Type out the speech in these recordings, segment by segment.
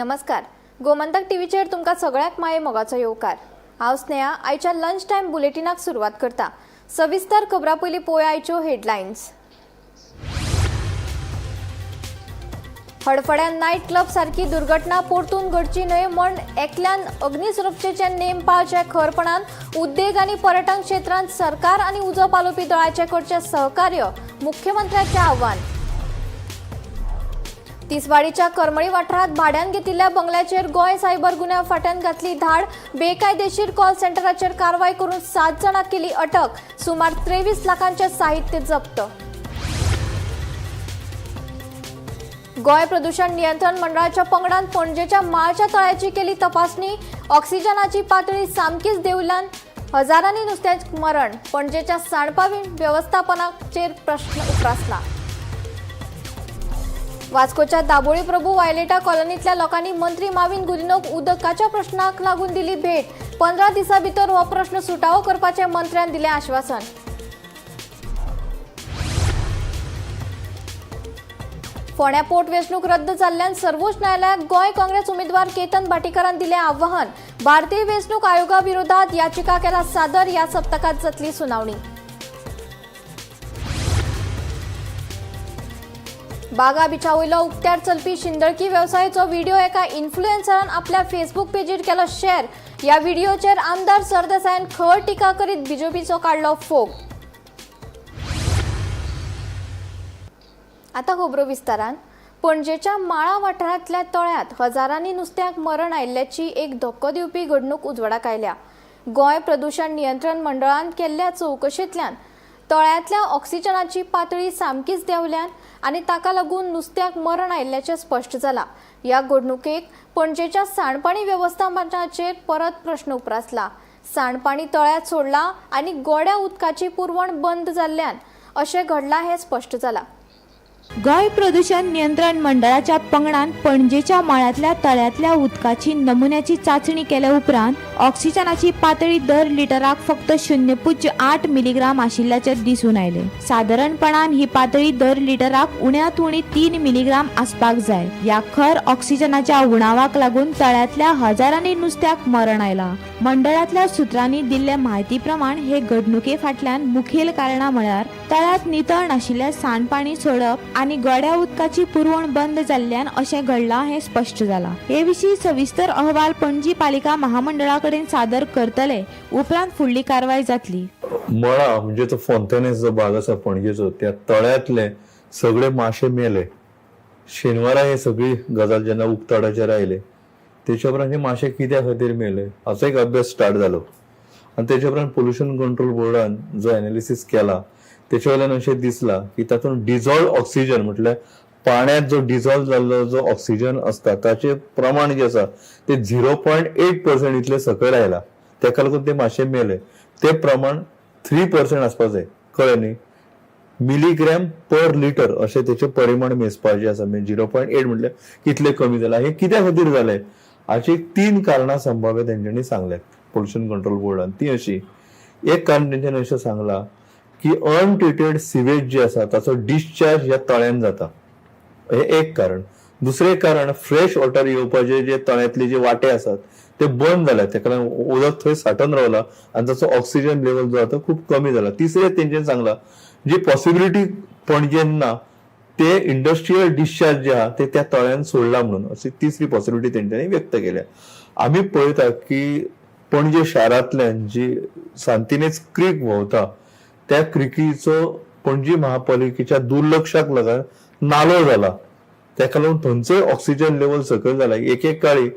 नमस्कार. गोमंतक टीव्हीचेर तुमकां सगळ्याक माये मोगाचो येवकार. हांव स्नेहा. आयच्या लंच टायम बुलेटिनाक सुरवात करता. सविस्तर खबरां पयलीं पळोवया आयच्यो हेडलायन्स. हडफड्यान नायट क्लब सारकी दुर्घटना परतून घडची न्हय म्हण एकल्यान अग्निसुरक्षेचे नेम पाळचे खरपणान उद्देग आनी पर्यटन क्षेत्रांत सरकार आनी उजो पालोवपी दळाचे कडचे सहकार्य मुख्यमंत्र्याचें आव्हान. तिसवाडीच्या करमळी वाठारांत भाड्यान घेतिल्ल्या बंगल्याचेर गोंय सायबर गुन्यांव फाट्यान घातली धाड. बेकायदेशीर कॉल सेंटराचेर कारवाय करून 7 जाणांक केली अटक. सुमार 23 लाखांचे साहित्य जप्त. गोंय प्रदूषण नियंत्रण मंडळाच्या पंगडान पणजेच्या माळच्या तळ्याची केली तपासणी. ऑक्सिजनाची पातळी सामकीच देंवल्यान हजारांनी नुस्त्याक मरण. पणजेच्या सांडपा व्यवस्थापनाचेर प्रश्न उप्रासला. वास्कोच्या दाबोळी प्रभू वायलेटा कॉलनीतल्या लोकांनी मंत्री माविन गुदिन्होक उदकाच्या प्रश्नाक लागून दिली भेट. 15 दिसां भितर हो प्रश्न सुटावो करपाचें मंत्र्यान दिलें आश्वासन. फोंड्या पोटवेंचणूक रद्द जाल्ल्यान सर्वोच्च न्यायालयाक गोंय काँग्रेस उमेदवार केतन भाटीकारान दिलें आव्हान. भारतीय वेंचणूक आयोगा विरोधात याचिका केला सादर. ह्या सप्तकात जातली सुनावणी. बागा बिचा वयलो उक्त्यार चलपी शिंदळकी वेवसायाचो व्हिडिओ एका इन्फ्लुएन्सरान आपल्या फेसबुक पेजीर केलो शेअर. ह्या व्हिडिओचेर आमदार सरदेसायान खर टिका करीत बीजेपीचो काडलो फोग. आता खबरो विस्तारान. पणजेच्या माळा वाठारांतल्या तळ्यात हजारांनी नुस्त्याक मरण आयिल्ल्याची एक धक्को दिवपी घडणूक उजवाडाक आयल्या. गोंय प्रदूषण नियंत्रण मंडळान केल्ल्या चवकशेंतल्यान तळ्यांतल्या ऑक्सिजनाची पातळी सामकीच देंवल्यान आनी ताका लागून नुस्त्याक मरण आयिल्ल्याचें स्पश्ट जालां. ह्या घडणुकेक पणजेच्या सांडपाणी वेवस्थापनाचेर परत प्रश्न उप्रासला. सांडपाणी तळ्यांत सोडलां आनी गोड्या उदकाची पुरवण बंद जाल्ल्यान अशें घडलां हें स्पश्ट जालां. गोंय प्रदूषण नियंत्रण मंडळाच्या पंगडान पणजेच्या माळ्यातल्या तळ्यातल्या उदकाची नमुन्याची चाचणी केल्या उपरांत ऑक्सिजनाची पातळी दर लिटराक फक्त 0.8 मिलीग्राम आशिल्ल्याचे दिसून आयले. साधारणपणान ही पातळी दर लिटराक उण्यात उणी 3 मिलीग्राम आसपाक जाय. ह्या खर ऑक्सिजनाच्या उणावाक लागून तळ्यातल्या हजारांनी नुस्त्याक मरण आयलां. मंडळातल्या सुत्रांनी दिल्ले म्हायती प्रमाण हे घडणुके फाटल्यान मुखेल कारणां म्हळ्यार तळ्यात नितळ नाशिल्लें सांडपाणी सोडप आनी गोड्या उदकाची पुरवण बंद जाल्ल्यान अशें घडलां हें स्पश्ट जालां. हे विशीं सविस्तर अहवाल पणजी पालिका महामंडळा कडेन सादर करतले. उपरांत फुडली कारवाय जातली. मळा म्हणजे तो फोंतेनेस जो भाग आसा पणजेचो त्या तळ्यातले सगळे माशे मेले. शेनवारा हे सगळी गजाल जेन्ना उक्ताडाचेर आयले तेच्या उपरांत हे माशे कित्या खातीर मेले हाचो एक अभ्यास स्टार्ट जालो. आनी तेच्या उपरांत पोल्युशन कंट्रोल बोर्डान जो एनालिसीस केला तेच्या वयल्यान अशें दिसला की तातूंत डिझॉल्व ऑक्सिजन म्हटल्यार पाण्यात जो डिझॉल्व जाल्लो जो ऑक्सिजन असता ताचे प्रमाण जे आसा ते 0.8% इतले सकयल आयला. तेका लागून ते माशे मेले. ते प्रमाण 3% आसपाक जाय. कळ्ळें न्ही. मिलीग्रॅम पर लिटर अशें तेचे परिमाण मेजपाचें आसा. म्हणजे 0.8 म्हटल्यार कितले कमी जाला. हे कित्या खातीर जालें हाची 3 कारणां संभाव्य तेंच्यांनी सांगल्यात पोल्युशन कंट्रोल बोर्डान. ती अशी. एक कारण तेंच्यांनी अशें सांगलां की अनट्रिटेड सिवेज जे आसा ताचो डिस्चार्ज ह्या तळ्यान जाता. हे एक कारण. दुसरें कारण फ्रेश वॉटर येवपाचे जे तळ्यांतले जे वाटे आसात ते बंद जाल्यात. तेका लागून उदक थंय साठून रावला आनी ताचो ऑक्सिजन लेवल जो आसा तो खूब कमी जाला. तिसरें तेंच्यांनी सांगलां जी पॉसिबिलिटी पणजेन ना ते इंडस्ट्रियल डिस्चार्ज जे आहा ते त्या तळ्यान सोडला म्हणून अशी तिसरी पॉसिबिलिटी तेंच्यांनी व्यक्त केल्या. आमी पळयता की पणजे शारांतल्यान जी सांतिनेज क्रीक व्हांवता त्या क्रिकीचो पणजी महापालिकेच्या दुर्लक्षाक लागून नालो जाला. तेका लागून थंयचोय ऑक्सिजन लेवल सकयल जाला. एक काळी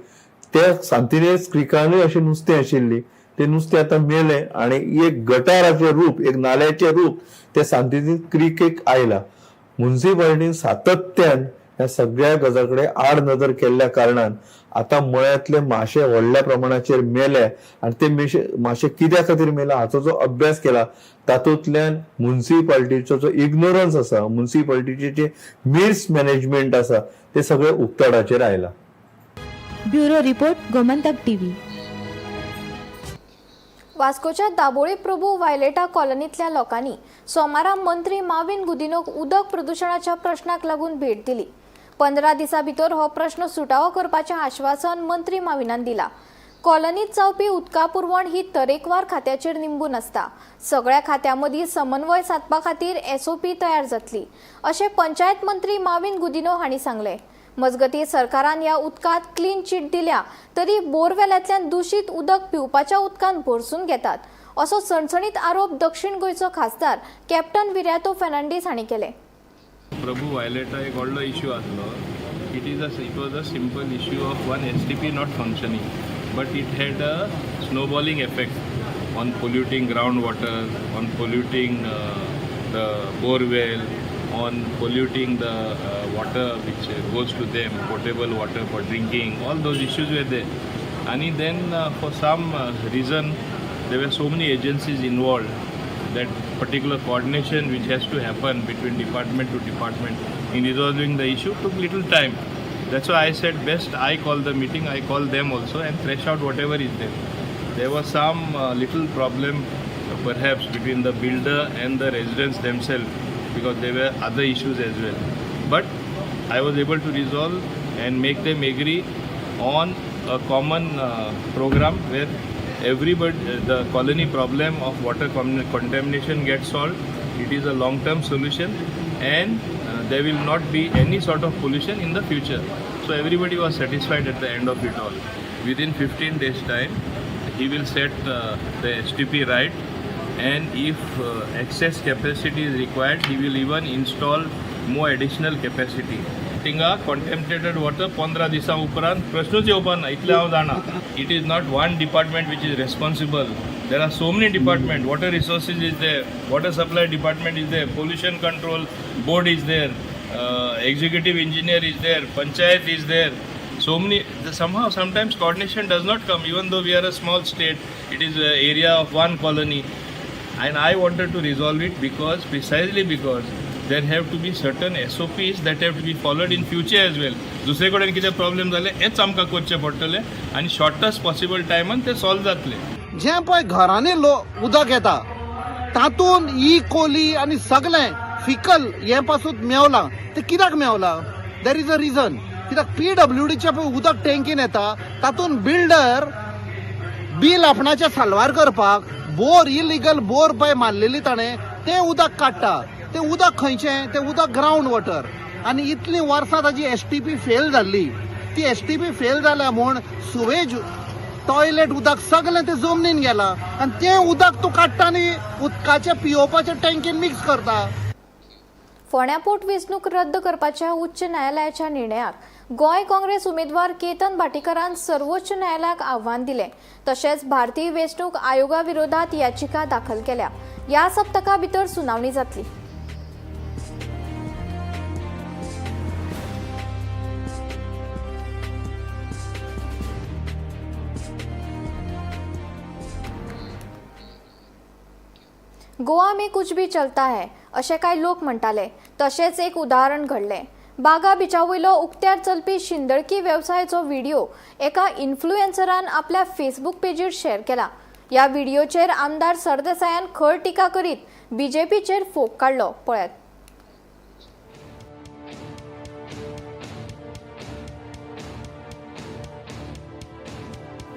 त्या सांतिनेज क्रिकानूय अशी नुस्तें आशिल्ली. ते नुस्तें आतां मेले आनी एक गटाराचें रूप एक नाल्याचें रूप त्या सांतिनेज क्रिकेक आयला. म्युनिसिपालिटीन सातत्यान ह्या सगळ्या गजालीकडे आड नजर केल्ल्या कारणान आता मळ्यातले माशे व्हडल्या प्रमाणाचेर मेले आनी ते माशे कित्या खातीर मेला हाचो जो अभ्यास केला तातूंतल्यान म्युनिसिपालिटीचो जो इग्नोरन्स आसा म्युनिसिपालिटीचे जे मिस मॅनेजमेंट आसा ते सगळे उक्ताडाचेर आयला. Bureau report Gomantak TV. वास्कोच्या दाबोळी प्रभू वायलेटा कॉलनीतल्या लोकांनी सोमारा मंत्री माविन गुदिन्होक उदक प्रदूषणाच्या प्रश्नाक लागून भेट दिली. 15 दिसां भितर हो प्रश्न सुटावो करपाचें आश्वासन मंत्री माविनान दिला. कॉलनीत जावपी उदका पुरवण ही तरेकवार खात्याचेर निंबून आसता. सगळ्या खात्यां मदीं समन्वय सादपा खातीर SOP तयार जातली अशें पंचायत मंत्री माविन गुदिनो हांणी सांगलें. मजगतीं सरकारान ह्या उदकांत क्लीन चीट दिल्या तरी बोरवेलांतल्यान दूषित उदक पिवपाच्या उदकांत भरसून घेतात असो सणसणीत आरोप दक्षिण गोंयचो खासदार कॅप्टन विर्यातो फर्नांडीस हांणी केले. प्रभू वायलेटा एक व्हडलो इश्यू आसलो. It was a simple issue of one STP not functioning, but it had a snowballing effect on polluting ground water, on polluting the borewell, on polluting the water which goes to them, potable water for drinking. All those issues were there. And then for some reason there were so many agencies involved that particular coordination which has to happen between department to department in resolving the issue took little time. That's why I said best I call the meeting, I call them also and thresh out whatever is there. There was some little problem perhaps between the builder and the residents themselves, because there were other issues as well. But I was able to resolve and make them agree on a common program where everybody, the colony problem of water contamination gets solved. It is a long-term solution and there will not be any sort of pollution in the future. So everybody was satisfied at the end of it all. Within 15 days time, he will set the STP right. And if excess capacity is required, he will even install more additional capacity. Tinga contaminated water 15 दिसां उपरांत प्रश्नच येवपा ना इतलें हांव जाणा. It is not one department which is responsible. There are so many departments. Water resources is there, water supply department is there, pollution control board is there, executive engineer is there, panchayat is there. So many, somehow sometimes coordination does not come, even though we are a small state. It is an area of one colony. And I wanted to resolve it precisely because there have to be certain SOPs that have to be followed in future as well. दुसरे कडेन कितें problem जाले हेच आमकां करचें पडटलें आनी शॉर्टस्ट possible टायमान तें सॉल्व जातलें. जें पळय घरांनी उदक येता तातूंत ई कोली आनी सगळें फिकल हें पासून मेवलां. तें कित्याक मेवलां? There is a reason. कित्याक PWDचें पळय उदक टँकीन येता तातूंत बिल्डर बील आपणाचें साल्वार करपाक बोर इलिगल बोर पळय मारलेली ताणें तें उदक काडटा. तें उदक खंयचें? तें उदक ग्रावंड वॉटर. आनी इतलीं वर्सां ताजी STP फेल जाल्ली. ती STP फेल जाल्या म्हूण सुवेज टॉयलेट उदक सगळें तें जमनीन गेलां आनी तें उदक तूं काडटा आनी उदकाच्या पियोवपाच्या टँकीन मिक्स करता. फोंड्या पोटवेंचणूक रद्द करपाच्या उच्च न्यायालयाच्या निर्णयाक गोंय काँग्रेस उमेदवार केतन भाटीकारान सर्वोच्च न्यायालयाक आव्हान दिलें. तशेंच भारतीय वेंचणूक आयोगा विरोधात याचिका दाखल केल्या. ह्या सप्तका भितर सुनावणी जातली. गोवा में कुछ भी चलता है अशें कांय लोक म्हणटाले. तशेंच एक उदाहरण घडलें. बागा बिचावयलो उक्त्यार चलपी शिंदळकी वेवसायाचो व्हिडिओ एका इन्फ्लुएन्सरान आपल्या फेसबुक पेजीर शेअर केला. ह्या व्हिडिओचेर आमदार सरदेसायान खर टिका करीत BJPचेर फोग काडलो. पळयात.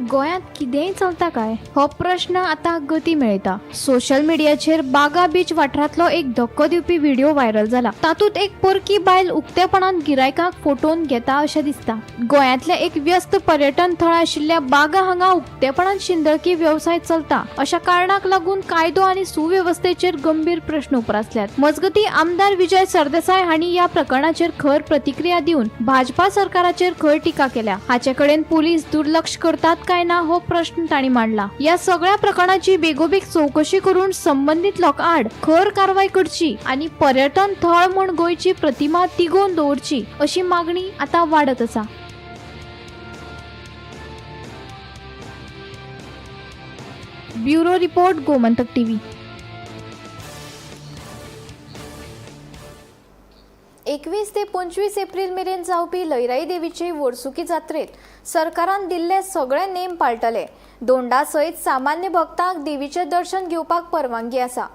गोंयांत कितेंय चलता काय हो प्रश्न आतां गती मेळटा. सोशल मिडियाचेर बागा बीच वाठारांतलो एक धक्को दिवपी व्हिडिओ व्हायरल जाला. तातूंत एक पोरकी बायल उक्तेपणान गिरायकांक फोटोवन घेता अशें दिसता. गोंयांतले एक व्यस्त पर्यटन थळ आशिल्ल्या बागा हांगा उक्तेपणान शिंदळकी वेवसाय चलता अशा कारणाक लागून कायदो आनी सुवेवस्थेचेर गंभीर प्रश्न उप्रासल्यात. मजगतीं आमदार विजय सरदेसाय हांणी ह्या प्रकरणाचेर खर प्रतिक्रिया दिवन भाजपा सरकाराचेर खर टिका केल्या. हाचे कडेन पुलीस दुर्लक्ष करतात काय ना हो प्रश्न तांणी मांडला. या सगळ्या प्रकरणाची बेगोबेग चौकशी करून संबंधित लोकांआड खर कारवाय करची आणि पर्यटन थळ म्हूण गोंयची प्रतिमा तिगोवन दवरची अशी मागणी आता वाडत आसा. Bureau report Gomantak TV. 21 ते 25 एप्रिल मेरेन जावपी लयराई देवीचे वर्सुकी जात्रेत सरकारान दिल्ले सगळे नेम पाळटले. दोंडा सयत सामान्य भक्तांक देवीचे दर्शन घेवपाक परवानगी आसा.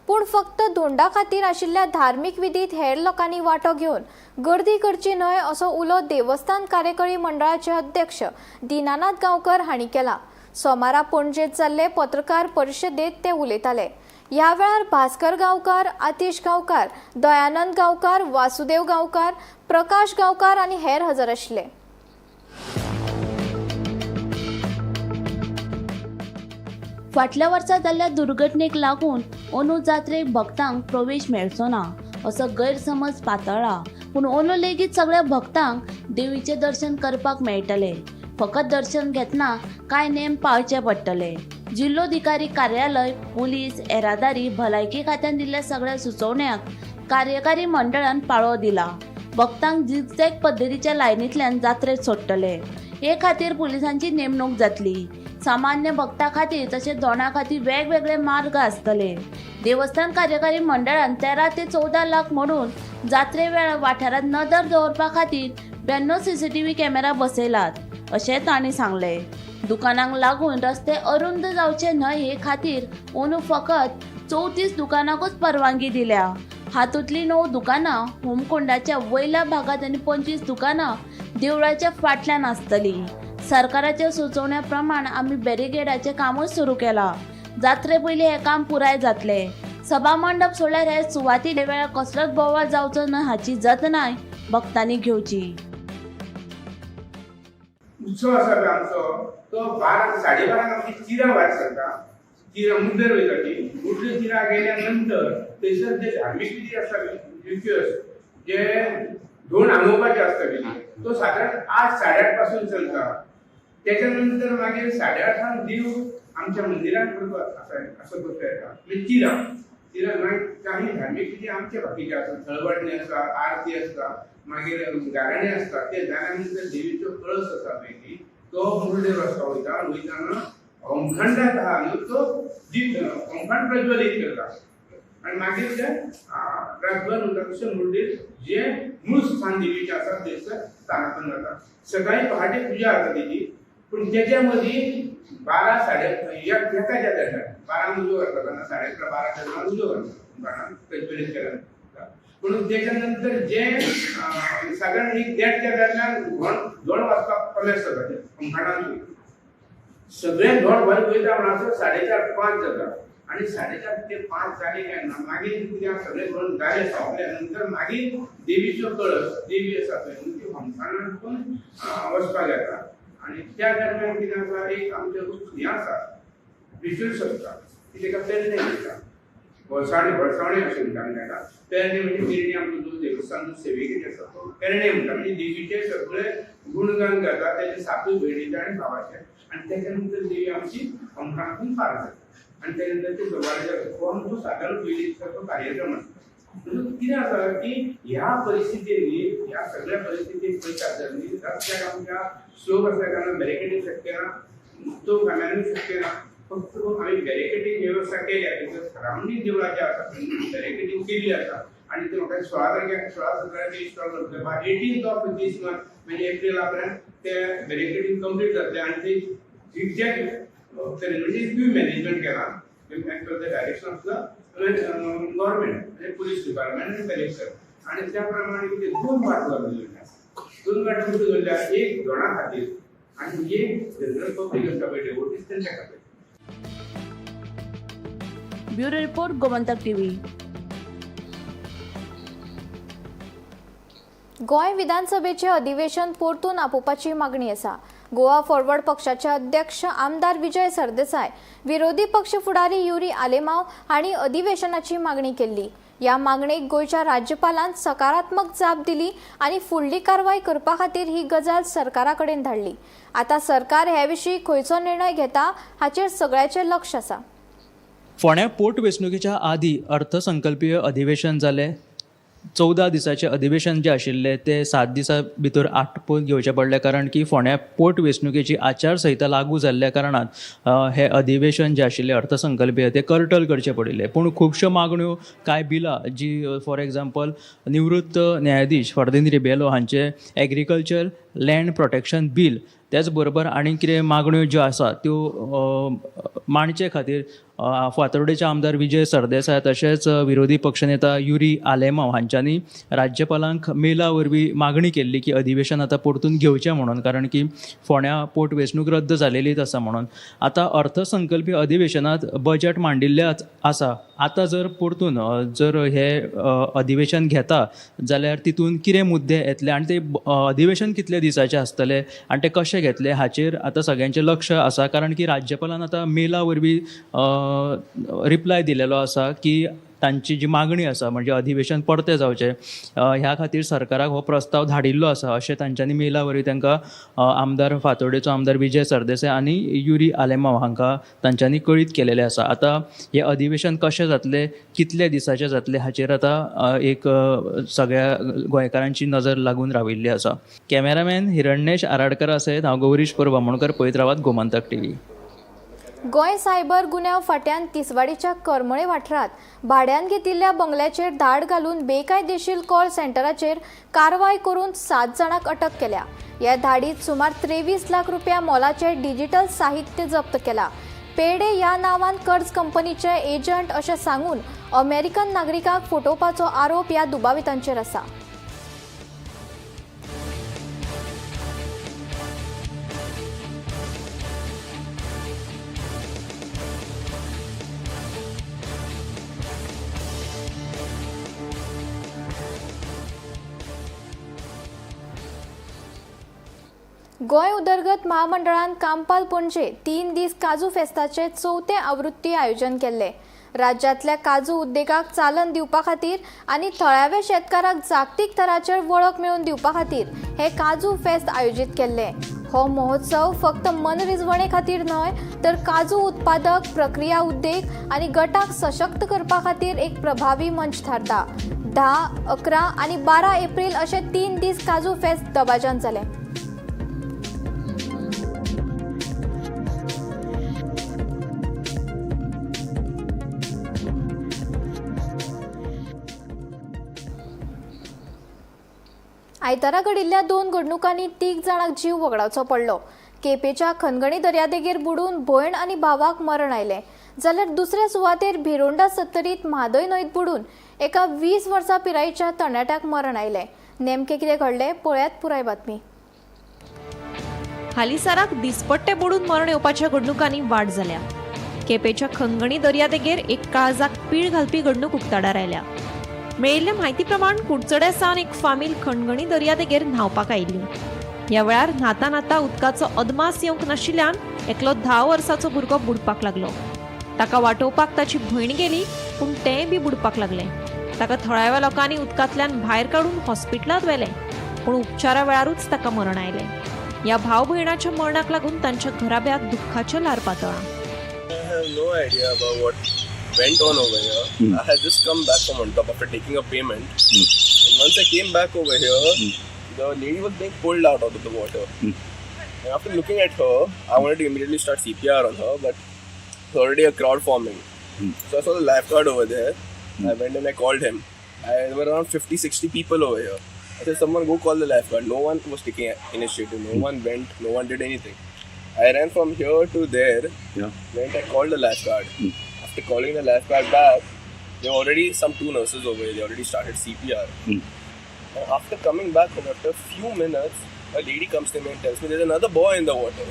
पूण फक्त धोंडा खातीर आशिल्ल्या धार्मीक विधीत हेर लोकांनी वांटो घेवन गर्दी करची न्हय असो उलो देवस्थान कार्यकारी मंडळाचे अध्यक्ष दिनानाथ गांवकर हांणी केला. सोमारा पणजेंत जाल्ले पत्रकार परिशदेंत ते उलयताले. ह्या वेळार भास्कर गांवकार, आतिश गांवकार, दयानंद गांवकार, वासुदेव गांवकार, प्रकाश गांवकार आनी हेर हजर आशिल्ले. फाटल्या वर्सा जाल्ल्या दुर्घटनेक लागून अंदू जात्रेक भक्तांक प्रवेश मेळचो ना असो गैरसमज पातळ्ळा. पूण अंदू लेगीत सगळ्या भक्तांक देवीचें दर्शन करपाक मेळटलें. फकत दर्शन घेतना कांय नेम पाळचे पडटले. जिल्लोधिकारी कार्यालय, पुलीस, येरादारी, भलायकी खात्यान दिल्ल्या सगळ्या सुचोवण्यांक कार्यकारी मंडळान पाळो दिला. भक्तांक झिगझॅग पद्दतीच्या लायनींतल्यान जात्रेत सोडटले. हे खातीर पुलिसांची नेमणूक जातली. सामान्य भक्तां खातीर तशेंच दोणां खातीर वेगवेगळे मार्ग आसतले. देवस्थान कार्यकारी मंडळान 13 ते 14 लाख म्हणून जात्रे वेळार वाठारांत नदर दवरपा खातीर 92 CCTV कॅमेरा बसयलात अशें तांणी सांगलें. दुकानांक लागून रस्ते अरुंद जावचे न्हय हे खातीर अंदू फकत 34 दुकानांकूच परवानगी दिल्या. हातूंतलीं 9 दुकानां होमकुंडाच्या वयल्या भागात आनी 25 दुकानां देवळाच्या फाटल्यान आसतलीं. सरकाराच्या सुचोवण्या प्रमाण आमी बॅरिकेडाचें कामूय सुरू केलां. जात्रे पयलीं हें काम पुराय जातलें. सभा मंडप सोडल्यार हे सुवाती वेळार कसलोच बोवाळ जावचो न्हय हाची जतनाय भक्तांनी घेवची. उत्सव आसा पळय आमचो तो 12:30 आमची चिरा वाट चलता. चिरा मुड्डेर वयता ती. मुड्डेर चिरा गेल्या नंतर थंयसर जे धार्मीक विधी आसता रिच्युअल्स जे धोंड आंगोवपाचे आसता पळय तो सादारण 8, 8:30 पासून चलता. त्याच्या नंतर मागीर 8:30 देव आमच्या मंदिरात करतात असं गोष्ट येता. म्हणजे चिरा मागीर काही धार्मीक विधी आमचे बाकीचे आसता. थळवटणी आसता, आरती आसता, मागीर गाराणे आसता. ते जाल्या नंतर देवीचो कळस आसा पळय तो मुड्डेर वयताना होमखंडात आहा न्हू तो होमखंड प्रज्वलीत करता आनी मागीर ते रातभर म्हणटा तशें मुड्डेर जे मूळ स्थान देवीचें आसा थंयसर स्थानापन जाता. सकाळी पहाटे पुजा जाता तेजी. पूण तेच्या मदीं 12, 1:30 एकाच्या दरम्यान 12 उजो घालता 11:30, 12 दरम्यान उजो घालता प्रज्वलीत केला. पूण तेच्या नंतर जे सादारण 1:30च्या दरम्यान धोंड वाजपाक प्रवेश जाता ते होमखंडांत. सगळे धोंड भर वयता म्हणसर 4:30, 5 जाता. आणि 4:30 ते 5 जाले काय ना मागीर कित्याक सगळे धोंड जाले सोंपल्या नंतर मागीर देवीचो कळस देवी आसा पळय ती होमखंडांतून वचपाक येता. आणि त्या दरम्यान कितें आसा एक आमचें हें आसा रिच्युअल्स आसता की तेका पेरणे म्हणटा. वर्सावणी अशें म्हणटा आमी तेका. पेरणे म्हणजे पेरणी आमचो देवस्थान सेवेक आसा तो पेरणे म्हणटा. म्हणजे देवीचे सगळे गुणगान गाता तेचे सातूय भयणीचे आनी भावाचे. आणि त्याच्या नंतर देवी आमची होमखंडांतून पार जाता. आणि त्यानंतर ते दरबाराच्या हो आमचो सादारण पयलींचो तो कार्यक्रम आसता. म्हणजे कितें आसा की ह्या परिस्थितींनी ह्या सगळ्या परिस्थितीक पळयतात जर न्ही रस्त्याक आमच्या स्लोप आसल्या कारणान बॅरिकेडींग शक्य ना, तो कॅमेरांनी शक्य ना. फक्त आमी बॅरिकेडींग वेवस्था केल्या तितून सरावंडींग देवळाचें आसा बॅरिकेडींग केल्ली आसा. आणि ते म्हाका 16 तारखेक 16 17 इन्स्टॉल करतले. 18th this month म्हणजे एप्रिला पर्यंत ते बॅरिकेडींग कंप्लीट जातले. आणि ते झिगझॅग म्हणजे क्यू मॅनेजमेंट केला as per the direction of the government म्हणजे पोलीस डिपार्टमेंट आणि कलेक्टर. आणि त्या प्रमाणे ते 2 वाट दवरलेले आसा. 2 वाट कुठे दवरल्या एक धोंडा खातीर आणि एक जनरल पब्लीक आसता पळय डेवोटीज तेंच्या खातीर. Bureau report Gomantak TV. Goa विधानसभेचे अधिवेशन परतून आपोवपाची मागणी आसा. गोवा फॉरवर्ड पक्षाचे अध्यक्ष आमदार विजय सरदेसाय, विरोधी पक्ष फुडारी युरी आलेमाव हांणी अधिवेशनाची मागणी केल्ली. ह्या मागणेक गोंयच्या राज्यपालान सकारात्मक जाप दिली आनी फुडली कारवाय करपा खातीर ही गजाल सरकारा कडेन धाडली. आतां सरकार हे विशीं खंयचो निर्णय घेता हाचेर सगळ्याचें लक्ष आसा. फोंड्या पोटवेंचणुकेच्या आदी अर्थसंकल्पीय अधिवेशन जालें. 14 दिसाचें अधिवेशन जें आशिल्लें तें 7 दिसां भितर आटोवन घेवचें पडलें. कारण की फोंड्या पोटवेंचणुकेची आचारसंहिता लागू जाल्ल्या कारणान हें अधिवेशन जें आशिल्लें अर्थसंकल्पीय तें कर्टल करचें पडिल्लें. पूण खुबश्यो मागण्यो कांय बिलां जी फॉर एग्जाम्पल निवृत्त न्यायाधीश फर्दिन रिबेलो हांचें एग्रीकल्चर लँड प्रोटेक्शन बील त्याच बरोबर आनी कितें मागण्यो ज्यो आसा त्यो मांडचे खातीर फातोर्डेचे आमदार विजय सरदेसाय तशेंच विरोधी पक्षनेता युरी आलेमांव हांच्यांनी राज्यपालांक मेला वरवीं मागणी केल्ली की अधिवेशन आतां परतून घेवचें म्हणून, कारण की फोंड्या पोटवेंचणूक रद्द जालेलीच आसा म्हणून. आतां अर्थसंकल्पीय अधिवेशनांत बजेट मांडिल्लेच आसा. आतां जर परतून जर हे अधिवेशन घेता जाल्यार तितून कितें मुद्दे येतले आनी ते अधिवेशन कितले दिसाचें आसतलें आनी ते कशें घेतले हाचेर आतां सगळ्यांचें लक्ष आसा, कारण की राज्यपालान आतां मेला वरवीं रिप्लाय दिलेलो आसा की तांची जी मागणी आसा म्हणजे अधिवेशन परतें जावचें ह्या खातीर सरकाराक हो प्रस्ताव धाडिल्लो आसा अशें तांच्यांनी मेला वरवीं तांकां आमदार फातोर्डेचो आमदार विजय सरदेसाय आनी युरी आलेमांव हांकां तांच्यांनी कळीत केलेलें आसा. आतां हें अधिवेशन कशें जातलें, कितले दिसाचें जातलें हाचेर आतां एक सगळ्या गोंयकारांची नजर लागून राविल्ली आसा. कॅमेरामॅन हिरण्येश आराडकर सयत हांव गौरीश परबामणकर पळयत रावात गोमंतक टीव्ही. गोंय सायबर गुन्यांव फाट्यान तिसवाडीच्या करमळे वाठारांत भाड्यान घेतिल्ल्या बंगल्याचेर धाड घालून बेकायदेशीर कॉल सेंटराचेर कारवाय करून 7 जाणांक अटक केल्या. ह्या धाडीत सुमार 23 लाख रुपया मोलाचें डिजिटल साहित्य जप्त केला. पेडे ह्या नांवान कर्ज कंपनीचे एजंट अशें सांगून अमेरिकन नागरिकाक फटोवपाचो आरोप ह्या दुबावितांचेर आसा. गोंय उदरगत महामंडळान कांपाल पणजे 3 दीस काजू फेस्ताचे 4थे आवृत्ती आयोजन केल्ले. राज्यांतल्या काजू उद्देगाक चालन दिवपा खातीर आनी थळाव्या शेतकाराक जागतीक थराचेर वळख मेळोवन दिवपा खातीर हे काजू फेस्त आयोजीत केल्ले. हो महोत्सव फक्त मनरिजवणे खातीर न्हय तर काजू उत्पादक, प्रक्रिया उद्देग आनी गटाक सशक्त करपा खातीर एक प्रभावी मंच थारता. 10, 11 आनी 12 एप्रील अशे 3 दीस काजू फेस्त दबाज्यान जाले. आयतारा घडिल्ल्या 2 घडणुकांनी 3 जाणांक जीव वगडावचो पडलो. केपेच्या खनगणी दर्यादेगेर बुडून भयण आनी भावाक मरण आयलें, जाल्यार दुसऱ्या सुवातेर भिरोंडा सत्तरीत म्हादय न्हंयत बुडून एका 20 वर्सां पिरायेच्या तरणाट्याक मरण आयलें. नेमकें कितें घडलें पळयात पुराय बातमी. हालीसराक दिसपट्टे बुडून मरण येवपाच्या घडणुकांनी वाड जाल्या. केपेच्या खनगणी दर्यादेगेर एक काळजाक पीळ घालपी घडणूक उक्ताडार आयल्या. मेळिल्ल्या म्हायती प्रमाण कुडचड्या सावन एक फामील खणगणी दर्यादेगेर न्हावपाक आयिल्ली. ह्या वेळार न्हाता न्हाता उदकाचो अदमास येवंक नाशिल्ल्यान एकलो 10 वर्साचो भुरगो बुडपाक लागलो. ताका वाटोवपाक ताची भयण गेली पूण तेंय बी बुडपाक लागलें. ताका थळाव्या लोकांनी उदकांतल्यान भायर काडून हॉस्पिटलांत व्हेलें पूण उपचारा वेळारूच ताका मरण आयलें. ह्या भाव भयणाच्या मरणाक लागून तांच्या घराब्याक दुख्खाचें ल्हार पातळ्ळां. Went on over here. I had just come back from on top after taking a payment. And once I came back over here, the lady was being pulled out of the water. And after looking at her, I wanted to immediately start CPR on her, but there's already a crowd forming. So I saw the lifeguard over there. I went and I called him. There were around 50-60 people over here. I said, someone go call the lifeguard. No one was taking initiative. No one went. No one did anything. I ran from here to there. Went I called the lifeguard. After calling the lifeguard back, there were already some 2 nurses over here. They already started CPR. And after coming back home, after a few minutes, a lady comes to me and tells me there's another boy in the water.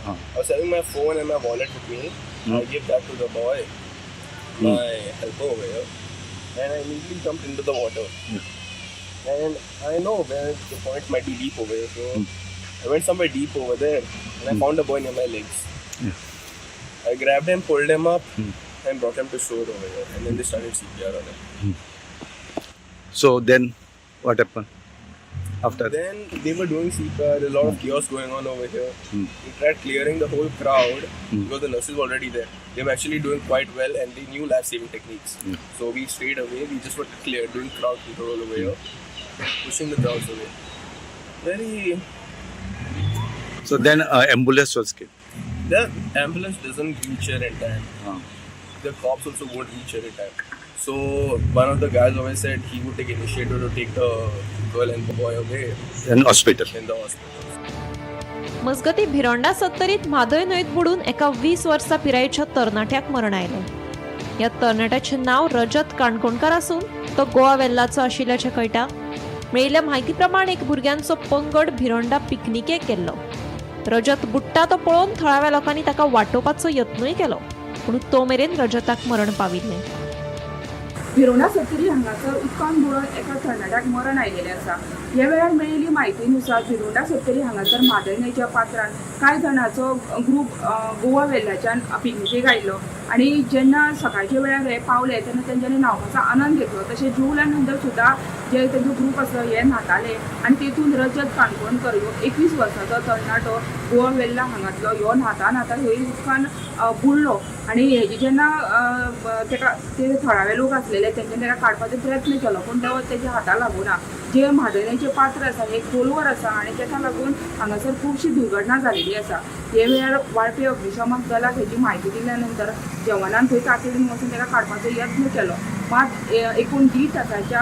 I was having my phone and my wallet with me. I gave that to the boy, my helper over here, and I immediately jumped into the water. And I know where the point might be deep over here, so I went somewhere deep over there, and I found a boy near my legs. I grabbed him, pulled him up, and brought him to shore over here, and then they started CPR on him. So then, what happened after that? Then they were doing CPR. There's a lot of chaos going on over here. We tried clearing the whole crowd because the nurses were already there. They were actually doing quite well, and they knew life-saving techniques. So we stayed away. We just were doing crowd control over here, pushing the crowds away. Very. So then, ambulance was came. The ambulance doesn't reach here in time. The cops also won't reach here in time. So one of the guys always said he would take initiative to take the girl and the boy away. In hospital. In the hospital. मजगती भिरोंडा सत्तरीत म्हादय न्हंयत बुडून एका 20 वर्सां पिरायेच्या तरणाट्याक मरण आयलें. ह्या तरणाट्याचें नांव रजत काणकोणकार आसून तो गोवा वेल्लाचो आशिल्ल्याचें कळटा. मेळिल्ल्या म्हायती प्रमाण एक भुरग्यांचो पंगड भिरोंडा पिकनिकेक गेल्लो. रजत बुडटा तो पळोवन थळाव्या लोकांनी ताका वाटोवपाचो यत्नूय केलो, पूण तो मेरेन रजताक मरण पाविल्लें. भिरोंडा सत्तरी हांगासर उदकान बुडोवन एका तरणाट्याक मरण आयिल्लें आसा. ह्या वेळार मेळिल्ली म्हायतीनुसार भिरोंडा सत्तरी हांगासर म्हादय न्हंयच्या पात्रान कांय जाणांचो ग्रूप गोवा वेल्ल्याच्यान पिकनिकेक आयिल्लो आनी जेन्ना सकाळच्या वेळार हे पावले तेन्ना तेंच्यांनी न्हांवपाचो आनंद घेतलो. तशेंच जुवल्या नंतर सुद्दां जे तेंचो ग्रूप आसलो हे न्हाताले आनी तेतून रजत काणकोणकर ह्यो 21 वर्सांचो तरणाटो गोवा वेल्ला हांगातलो ह्यो न्हाता थंय उदकान बुडलो आनी हेजे जेन्ना तेका ते थळावे लोक आसलेले तेंच्यांनी तेका काडपाचो प्रयत्न केलो, पूण तो तेच्या हाता लागूना. जे म्हादय न्हंयचें पात्र आसा हें खोलवर आसा आनी ताका लागून हांगासर खुबशी दुर्घटना जालेली आसा. हे वेळार वाळपी अग्निशमक दलाक हेची म्हायती दिल्या नंतर जवानान थंय तातडीन वचून ताका काडपाचो यत्न केलो. मात एकूण 1.5 तासाच्या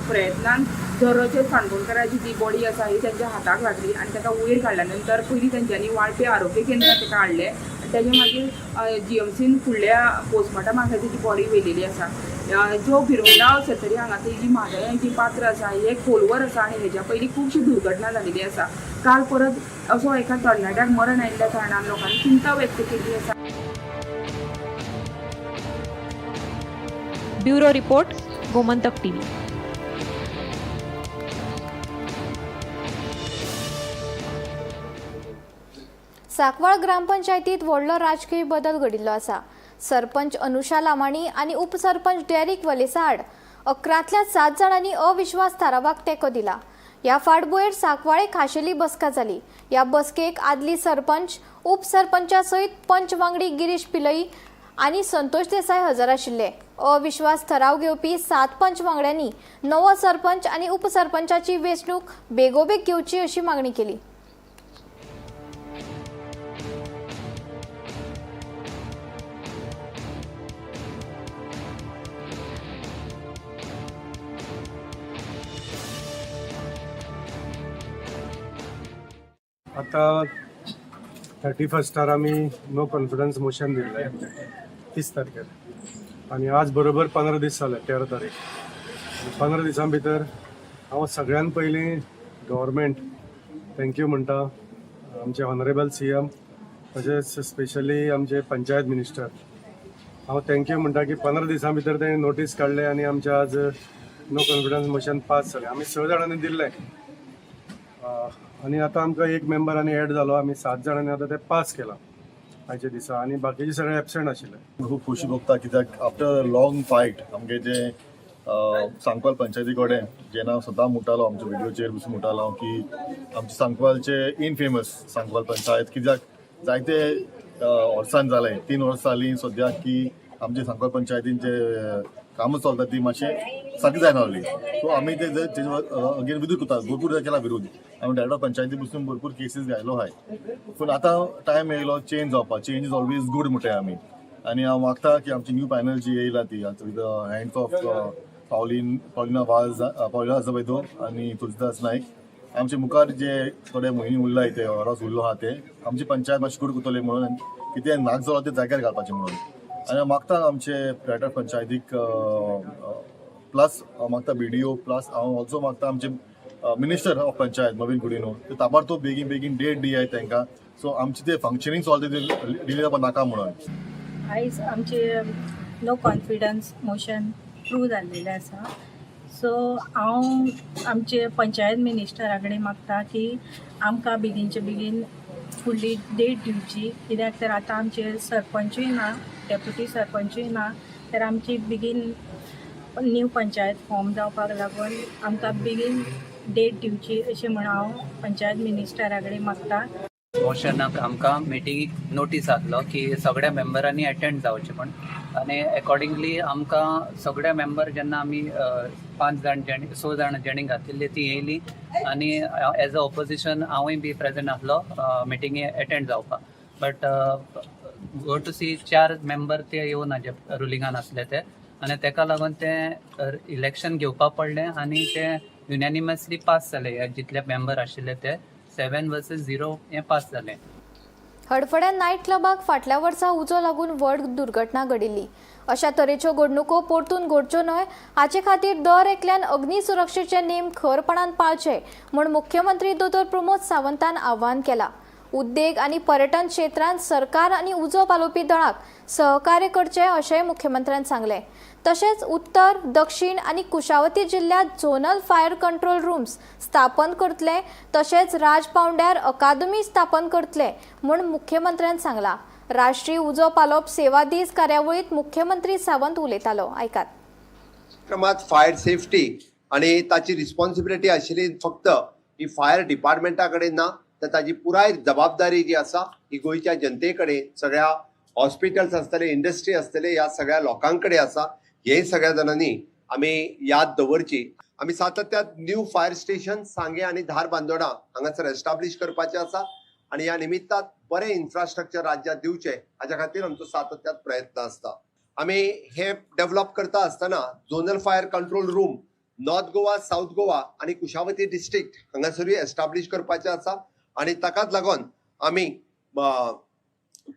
प्रयत्नान जो रजत काणकोणकराची जी बॉडी आसा ही तेंच्या हाताक लागली आनी ताका वयर काडल्या नंतर पयलीं तेंच्यांनी वाळपी आरोग्य केंद्रांत ताका हाडलें. तेजे मागीर GMCन फुडल्या पोस्टमॉर्टमा खातीर ती बॉडी व्हेलेली आसा. जो भिरोंडा सत्तरी हांगासर जी म्हादय जी पात्र आसा हे खोलवर आसा आनी हेज्या पयलीं खुबशी दुर्घटना जालेली आसा. काल परत असो एका तरणाट्याक मरण आयिल्ल्या कारणान लोकांनी चिंता व्यक्त केली आसा. Bureau report, Gomantak TV. Sancoale ग्रामपंचायतीत व्हडलो राजकीय बदल घडिल्लो आसा. सरपंच अनुषा लामाणी आनी उपसरपंच डेरिक वलेसाड 11तल्या 7 जाणांनी अविश्वास थारावाक तेंको दिला. ह्या फाटभुंयेर सांकवाळे खाशेली बसका जाली. ह्या बसकेक आदली सरपंच, उपसरपंचा सयत पंच वांगडी गिरीश पिलई आनी संतोष देसाय हजर आशिल्ले. अविश्वास थाराव घेवपी 7 पंच वांगड्यांनी नवो सरपंच आनी उपसरपंचाची वेंचणूक बेगोबेग घेवची अशी मागणी केली. आता 31स्टार आम्ही नो कॉन्फिडन्स मोशन दिल्लें 30 तारखेर आनी आज बरोबर 15 दीस जाले 13 तारीख. 15 दिसां भितर हांव सगळ्यान पयलीं गव्हर्मेंट थँक्यू म्हणटा, आमचे ऑनरेबल CM तशेंच स्पेशली आमचे पंचायत मिनिस्टर. हांव थँक्यू म्हणटा की 15 दिसां भितर तेणें नोटीस काडले आनी आमचे आज नो कॉन्फिडन्स मोशन पास जालें. आमी 6 जाणांनी दिल्लें आनी आतां आमकां एक मेंबर आनी एड जालो. आमी 7 जाणांनी आतां ते पास केलां आयच्या दिसा आनी बाकीचे सगळे एबसेंट आशिल्ले. खूब खोशी भोगता कित्याक आफ्टर लॉंग फायट आमगे जे सांकवाल पंचायती कडेन जेन्ना सदां म्हणटालो आमच्या व्हिडिओचेर बसून म्हणटालो की आमचे सांकवालचे इनफेमस सांकवाल पंचायत कित्याक जायते वर्सान जाले 3 वर्सां जालीं सद्याक की आमचे सांकवाल पंचायतीन जे कामां चलता ती मातशें सारकी जायना जाली. सो आमी ते अगेन विरोध करता, भरपूर केला विरोध. आमी डायरेक्टर पंचायती बसून भरपूर केसीस घायलो आहाय. पूण आतां टायम येयलो चेंज जावपाक. चेंज इज ऑलवेज गूड म्हणटाय आमी. आनी हांव मागता की आमची न्यू पॅनल जी येयला ती with the hands of Paulina Azevedo आनी तुलसीदास नायक, आमचे मुखार जे थोडे म्हयने उरलाय ते वरास उरलो आहा ते आमची पंचायत मातशी कूड करतले म्हणून कितें नाक जालो ते जाग्यार घालपाचें म्हणून. आनी हांव मागता आमचे डायरेक्टर पंचायतीक प्लस हांव मागता BDO प्लस हांव ऑल्सो मागता आमचे मिनिस्टर ऑफ पंचायत नवीन कुडिनो ते ताबडतोब बेगीन डेट दियाय तांकां. सो आमचे ते फंक्शनींग सॉल्व डिले जावपाक नाका म्हणून. आयज आमचे नो कॉन्फिडन्स मोशन प्रूव जाल्लेलें आसा. सो हांव आमचे पंचायत मिनिस्टरा कडेन मागता की आमकां बेगीनचे बेगीन फुडली डेट दिवची, कित्याक तर आतां आमचे सरपंचूय ना, डेप्युटी सरपंचूय ना, तर आमची बेगीन न्यू पंचायत फॉर्म जावपाक लागून आमकां बेगीन डेट दिवची अशें म्हण हांव पंचायत मिनिस्टरा कडेन मागता. मोशनाक आमकां मिटिंगेक नोटीस आसलो की सगळ्या मेंबरांनी अटेंड जावचें पण आनी अकॉर्डिंगली आमकां सगळे मेंबर जेन्ना आमी 6 जाण जेणी घातिल्ली ती येयली आनी एज अ ऑपोजिशन हांवूय बी प्रेजेंट आसलो मिटिंगे अटेंड जावपाक. But go to see 4 member ते येवना जे रुलिंगान आसले ते आनी तेका लागून ते इलेक्शन घेवपाक पडलें आनी ते युनॅनिमसली पास जाले जितले मेंबर आशिल्ले ते 7 versus 0 हें पास जालें. हडफड्या नायट क्लबाक फाटल्या वर्सा उजो लागून व्हड दुर्घटना घडिल्ली. अशा तरेच्यो घडणुको परतून घडच्यो न्हय हाचे खातीर दर एकल्यान अग्नी सुरक्षेचे नेम खरपणान पाळचे म्हूण मुख्यमंत्री दोतोर प्रमोद सावंतान आवाहन केलां. उद्देग आनी पर्यटन क्षेत्रांत सरकार आनी उजो पालोवपी दळाक सहकार्य करचे अशेंय मुख्यमंत्र्यान सांगलें. तशेंच उत्तर, दक्षिण आनी कुशावती जिल्ह्यांत झोनल फायर कंट्रोल रूम्स स्थापन करतले तशेंच राजपावंड्यार अकादमी स्थापन करतले म्हूण मुख्यमंत्र्यान सांगलां. राष्ट्रीय उजो पालोवप सेवा दीस कार्यावळींत मुख्यमंत्री सावंत उलयतालो. आयकात. क्रमात फायर सेफ्टी आणि ताची रिस्पॉन्सिबिलिटी आशिल्ली फक्त ही फायर डिपार्टमेंटा कडेन ना तर ताची पुराय जबाबदारी जी आसा ही गोंयच्या जनते कडेन, सगळ्या हॉस्पिटल्स आसतले, इंडस्ट्री आसतले, ह्या सगळ्या लोकां कडेन आसा. हे सगळ्या जाणांनी आमी याद दवरची. आमी सातत्यात न्यू फायर स्टेशन सांगे आनी धार बांदोडा हांगासर एस्टाब्लिश करपाचे आसा आणि या निमित्तान बरें इन्फ्रास्ट्रक्चर राज्यात दिवचे हाच्या खातीर आमचो सातत्यात प्रयत्न आसता. आमी हे डेव्हलप करता आसतना zonal fire control room north Goa, south Goa आणि कुशावती डिस्ट्रिक्ट हांगासरूय एस्टाब्लिश करपाचे आसा आणि ताकाच लागून आमी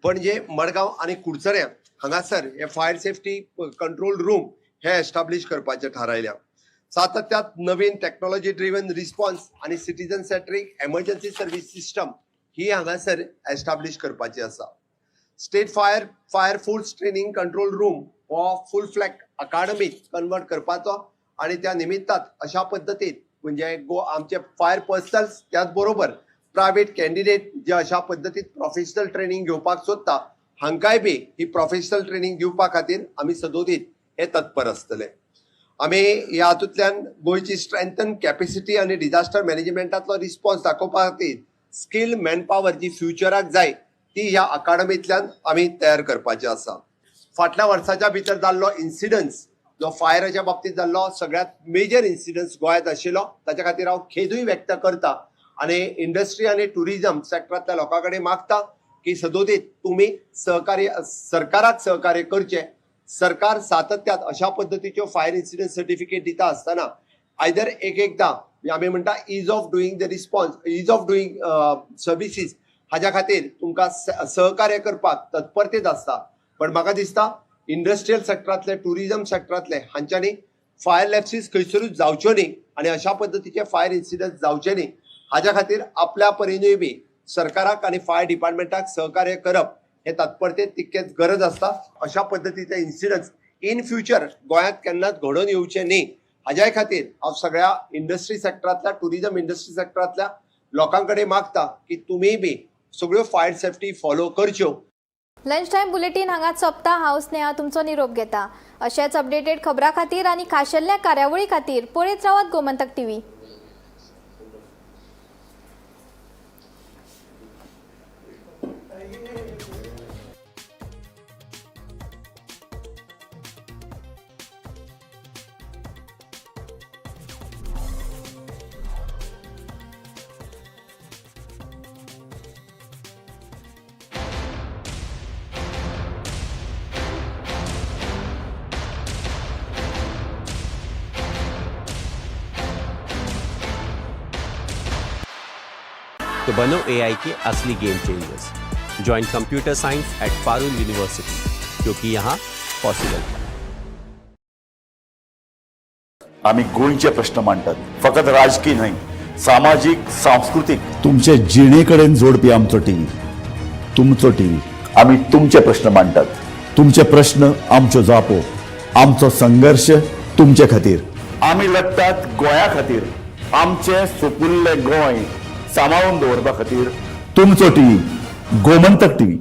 पणजे, मडगांव आणि कुडचड्या हांगासर हे फायर सेफ्टी कंट्रोल रूम हे एस्टाब्लिश करपाचे थारायल्या. सातत्यात नवीन टेक्नॉलॉजी ड्रिवन रिस्पॉन्स आणि सिटीजन सेंट्रीक एमर्जन्सी सर्व्हिस सिस्टम ही हांगासर एस्टाब्लिश करपाची आसा. State fire force training control room हो फूल फ्लॅग अकाडमी कन्वर्ट करपाचो आणि त्या निमित्तान अशा पद्दतीन म्हणजे आमचे फायर पर्सनल्स त्याच बरोबर प्रायव्हेट कॅन्डिडेट जे अशा पद्दतीन प्रोफेशनल ट्रेनिंग घेवपाक सोदता हांकांय बी ही प्रोफेशनल ट्रेनिंग दिवपा खातीर आमी सदोदीत हे तत्पर आसतले. आमी ह्या हातूंतल्यान गोंयची स्ट्रेंथन कॅपेसिटी आनी डिझास्टर मॅनेजमेंटातलो रिस्पॉन्स दाखोवपा खातीर स्कील मॅनपॉवर जी फ्युचराक जाय ती ह्या अकाडमींतल्यान आमी तयार करपाची आसा. फाटल्या वर्साच्या भितर जाल्लो इन्सिडन्स जो फायराच्या बाबतीत जाल्लो सगळ्यात मेजर इन्सिडन्स गोंयांत आशिल्लो ताच्या खातीर हांव खेदूय व्यक्त करता आणि इंडस्ट्री आणि टुरिझम सेक्टरांतल्या लोकां कडेन मागता की सदोदीत तुमी सरकाराक सहकार्य करचे. सरकार सातत्यात अशा पद्दतीच्यो फायर इन्सिडंट सर्टिफिकेट दिता आसतना आयदर एकदा आमी म्हणटा is of doing the response, is of doing services हाच्या खातीर तुमकां सहकार्य करपाक तत्परतेत आसता. पण म्हाका दिसता इंडस्ट्रियल सेक्टरांतले, टुरिझम सेक्टरांतले हांच्यांनी फायर लॅप्सीस खंयसरूच जावच्यो न्ही आणि अशा पद्दतीचे फायर इन्सिडंट जावचे न्ही हाच्या खातीर आपल्या परीनूय बी सरकाराक आणि फायर डिपार्टमेंटाक सहकार्य करप हे तात्परतेत तितकेच गरज आसता. अशा पद्दतीचे इन्सिडंट्स इन फ्युचर गोंयांत केन्नाच घडोवन येवचे न्ही हाज्या खातीर हांव सगळ्या इंडस्ट्री सेक्टरांतल्या, टुरिझम इंडस्ट्री सेक्टरांतल्या लोकां कडेन मागता की तुमी बी सगळ्यो फायर सेफ्टी फॉलो करच्यो. लंच टायम बुलेटिन हांगाच सोंपता. हांव स्नेहा तुमचो निरोप घेता. अशेच अपडेटेड खबरां खातीर आनी खाशेल्ल्या कार्यावळी खातीर पळयत रावात गोमंतक टीव्ही. तो बनो AI के असली game changers. Join computer science at फारूल यूनिवर्सिटी क्योंकि यहाँ पॉसिबल. आम्ही गोंयचे प्रश्न मांडटात, फकत राजकीय न्हय, सामाजिक, सांस्कृतिक. तुमचे जिणेकडेन जोडपी आमचो टीव्ही, तुमचो टीव्ही. आम्ही तुमचे प्रश्न मांडटात. तुमचे प्रश्न आमच्यो जापो, आमचो संघर्ष तुमचे खातीर. आम्ही लढटात गोंया खातीर. आमचे सोपुल्ले गोंय सांबाळून दवरपा खातीर तुमचो टीव्ही, गोमंतक टीव्ही.